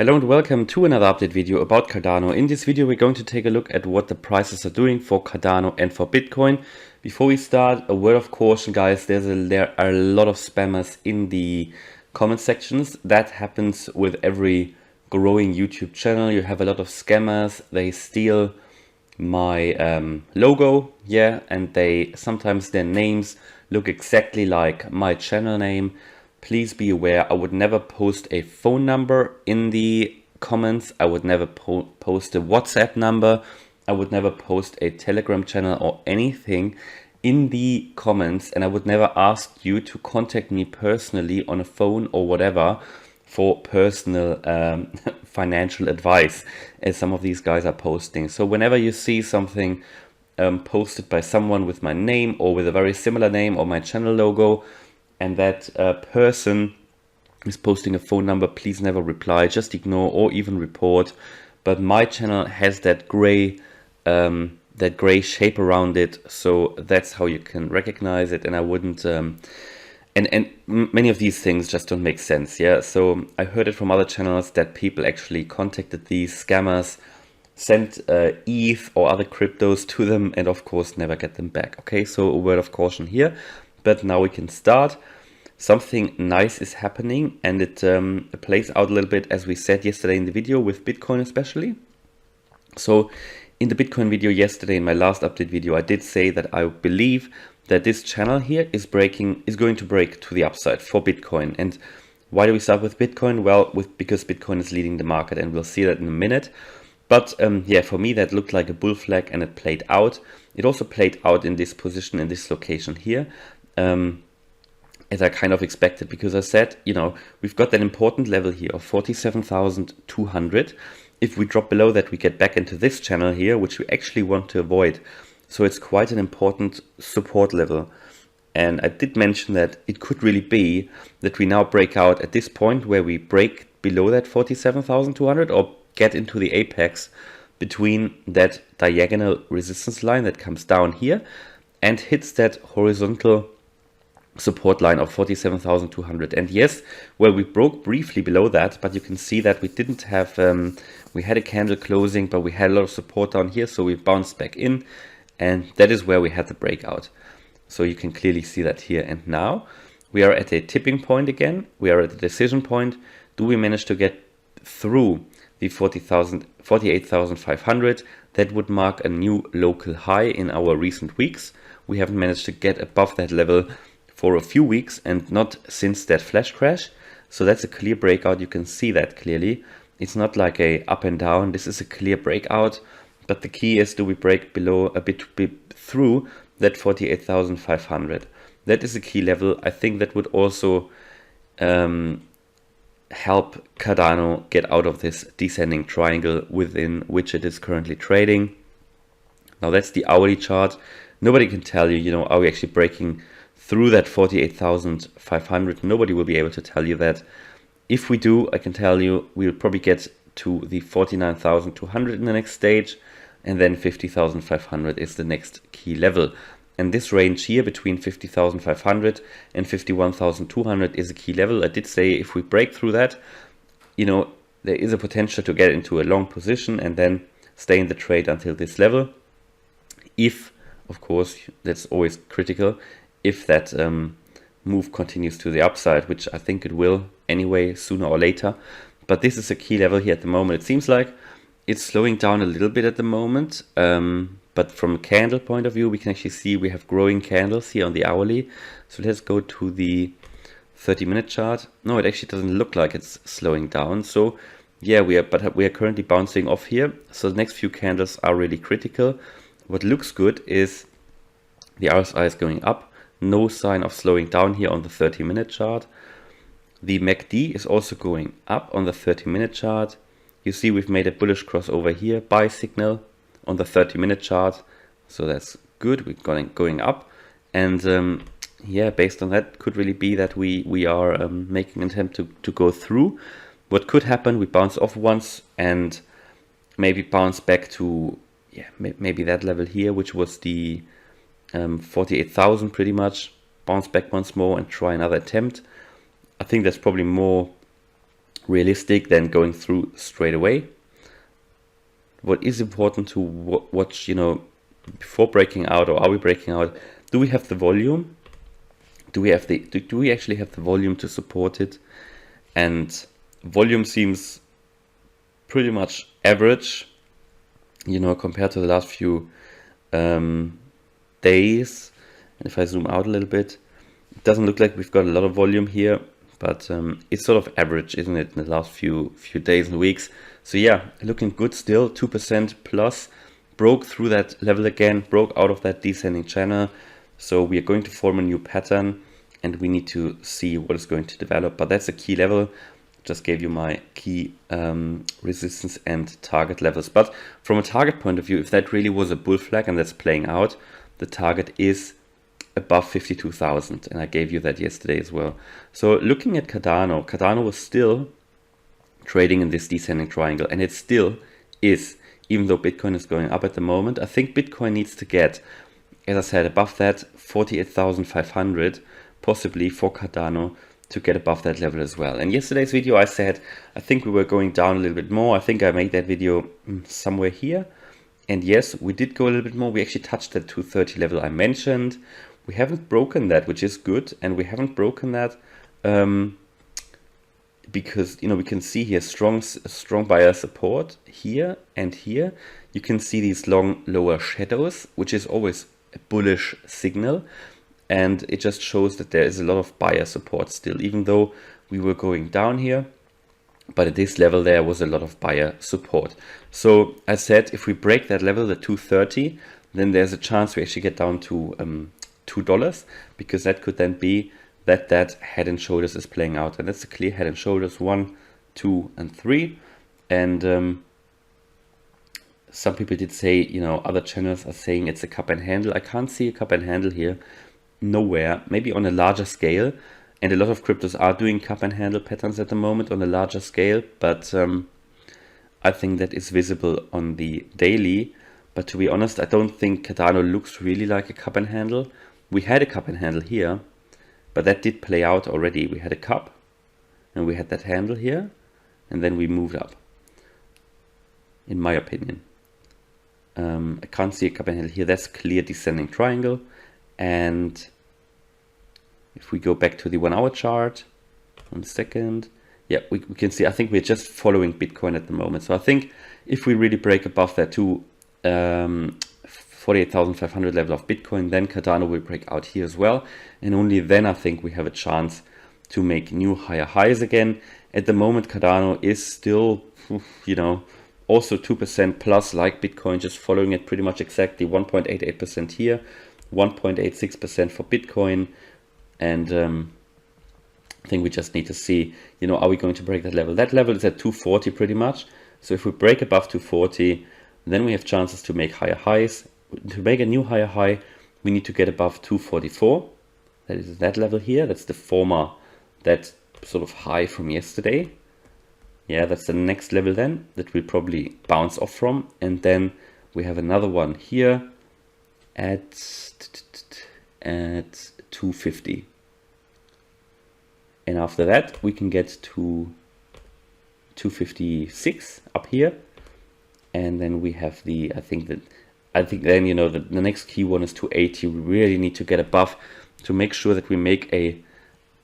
Hello and welcome to another update video about Cardano. In this video we're going to take a look at what the prices are doing for Cardano and for Bitcoin. Before we start, a word of caution guys, there are a lot of spammers in the comment sections. That happens with every growing YouTube channel. You have a lot of scammers, they steal my logo, and they sometimes their names look exactly like my channel name. Please be aware, I would never post a phone number in the comments. I would never post a WhatsApp number. I would never post a Telegram channel or anything in the comments. And I would never ask you to contact me personally on a phone or whatever for personal financial advice, as some of these guys are posting. So whenever you see something posted by someone with my name or with a very similar name or my channel logo, and that person is posting a phone number, please never reply, just ignore or even report. But my channel has that gray shape around it, so that's how you can recognize it. And I wouldn't and many of these things just don't make sense. So I heard it from other channels that people actually contacted these scammers, sent ETH or other cryptos to them, and of course never get them back. Okay, so a word of caution here. But now we can start. Something nice is happening, and it plays out a little bit as we said yesterday in the video with Bitcoin especially. So in the Bitcoin video yesterday, in my last update video, I did say that I believe that this channel here is going to break to the upside for Bitcoin. And why do we start with Bitcoin? Well, because Bitcoin is leading the market, and we'll see that in a minute. But for me that looked like a bull flag, and it played out. It also played out in this position, in this location here. As I kind of expected, because I said, we've got that important level here of 47,200. If we drop below that, we get back into this channel here, which we actually want to avoid. So it's quite an important support level. And I did mention that it could really be that we now break out at this point where we break below that 47,200 or get into the apex between that diagonal resistance line that comes down here and hits that horizontal support line of 47,200. And yes, well, we broke briefly below that, but you can see that we didn't have we had a candle closing, but we had a lot of support down here, so we bounced back in, and that is where we had the breakout. So you can clearly see that here. And now we are at a tipping point again. We are at a decision point. Do we manage to get through the 48,500? That would mark a new local high in our recent weeks. We haven't managed to get above that level for a few weeks, and not since that flash crash. So that's a clear breakout. You can see that clearly. It's not like a up and down. This is a clear breakout. But the key is, do we break below a bit through that 48,500? That is a key level. I think that would also help Cardano get out of this descending triangle within which it is currently trading. Now that's the hourly chart. Nobody can tell you, are we actually breaking through that 48,500? Nobody will be able to tell you that. If we do, I can tell you we'll probably get to the 49,200 in the next stage, and then 50,500 is the next key level. And this range here between 50,500 and 51,200 is a key level. I did say if we break through that, there is a potential to get into a long position and then stay in the trade until this level. If, of course, that's always critical, if that move continues to the upside, which I think it will anyway, sooner or later. But this is a key level here at the moment. It seems like it's slowing down a little bit at the moment. But from a candle point of view, we can actually see we have growing candles here on the hourly. So let's go to the 30-minute chart. No, it actually doesn't look like it's slowing down. So yeah, we are currently bouncing off here. So the next few candles are really critical. What looks good is the RSI is going up. No sign of slowing down here on the 30-minute chart. The MACD is also going up on the 30-minute chart. You see we've made a bullish crossover here, buy signal on the 30-minute chart. So that's good, we're going up. And based on that, could really be that we are making an attempt to go through. What could happen, we bounce off once and maybe bounce back to maybe that level here, which was the 48,000 pretty much, bounce back once more and try another attempt. I think that's probably more realistic than going through straight away. What is important to watch, you know, before breaking out, or are we breaking out? Do we have the volume? Do we actually have the volume to support it? And volume seems pretty much average, you know, compared to the last few days. And if I zoom out a little bit, it doesn't look like we've got a lot of volume here, but it's sort of average, isn't it, in the last few days and weeks. So yeah, looking good still, 2% plus, broke through that level again, broke out of that descending channel. So we are going to form a new pattern, and we need to see what is going to develop. But that's a key level. Just gave you my key resistance and target levels. But from a target point of view, if that really was a bull flag and that's playing out, the target is above 52,000, and I gave you that yesterday as well. So looking at Cardano was still trading in this descending triangle, and it still is, even though Bitcoin is going up at the moment. I think Bitcoin needs to get, as I said, above that 48,500, possibly for Cardano to get above that level as well. And yesterday's video I said I think we were going down a little bit more. I think I made that video somewhere here, and yes, we did go a little bit more. We actually touched that 230 level I mentioned. We haven't broken that, which is good, and we haven't broken that because, you know, we can see here strong buyer support here and here. You can see these long lower shadows, which is always a bullish signal, and it just shows that there is a lot of buyer support still, even though we were going down here. But at this level there was a lot of buyer support. So I said if we break that level, the 230, then there's a chance we actually get down to $2, because that could then be that head and shoulders is playing out, and that's a clear head and shoulders, 1, 2, and 3. And some people did say, you know, other channels are saying it's a cup and handle. I can't see a cup and handle here nowhere. Maybe on a larger scale, and a lot of cryptos are doing cup and handle patterns at the moment on a larger scale, but I think that is visible on the daily. But to be honest, I don't think Cardano looks really like a cup and handle. We had a cup and handle here, but that did play out already. We had a cup, and we had that handle here, and then we moved up, in my opinion. I can't see a cup and handle here. That's clear descending triangle. And if we go back to the 1 hour chart, 1 second, yeah, we can see, I think we're just following Bitcoin at the moment. So I think if we really break above that 48,500 level of Bitcoin, then Cardano will break out here as well. And only then I think we have a chance to make new higher highs again. At the moment, Cardano is still, you know, also 2% plus like Bitcoin, just following it pretty much exactly. 1.88% here, 1.86% for Bitcoin. And I think we just need to see, you know, are we going to break that level? That level is at 240 pretty much. So if we break above 240, then we have chances to make higher highs. To make a new higher high, we need to get above 244. That is that level here. That's the former, that sort of high from yesterday. Yeah, that's the next level then that we'll probably bounce off from. And then we have another one here at 250. And after that, we can get to 256 up here. And then we have the, I think then, you know, the next key one is 280. We really need to get above to make sure that we make a,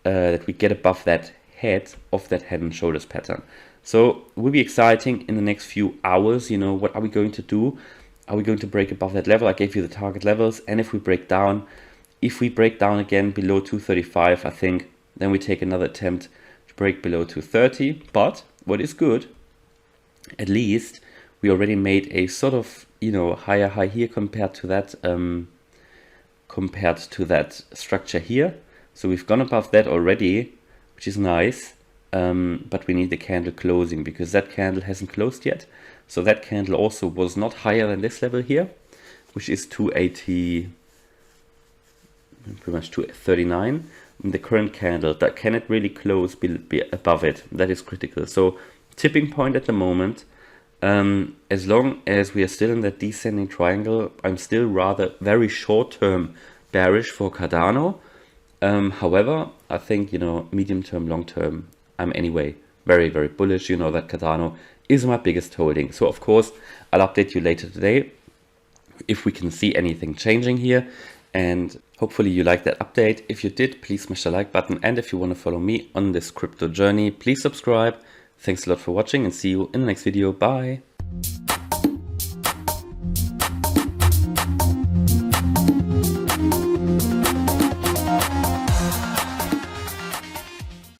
that we get above that head of that head and shoulders pattern. So it will be exciting in the next few hours. You know, what are we going to do? Are we going to break above that level? I gave you the target levels. And if we break down again below 235, I think then we take another attempt to break below 230. But what is good, at least we already made a sort of, you know, higher high here compared to that structure here. So we've gone above that already, which is nice. But we need the candle closing, because that candle hasn't closed yet. So that candle also was not higher than this level here, which is 280, pretty much 239. And the current candle, that can it really close be above it? That is critical. So tipping point at the moment. As long as we are still in that descending triangle, I'm still rather very short-term bearish for Cardano. However, I think, you know, medium-term, long-term, I'm anyway very, very bullish. You know that Cardano is my biggest holding. So of course, I'll update you later today if we can see anything changing here. And hopefully you liked that update. If you did, please smash the like button. And if you want to follow me on this crypto journey, please subscribe. Thanks a lot for watching and see you in the next video. Bye.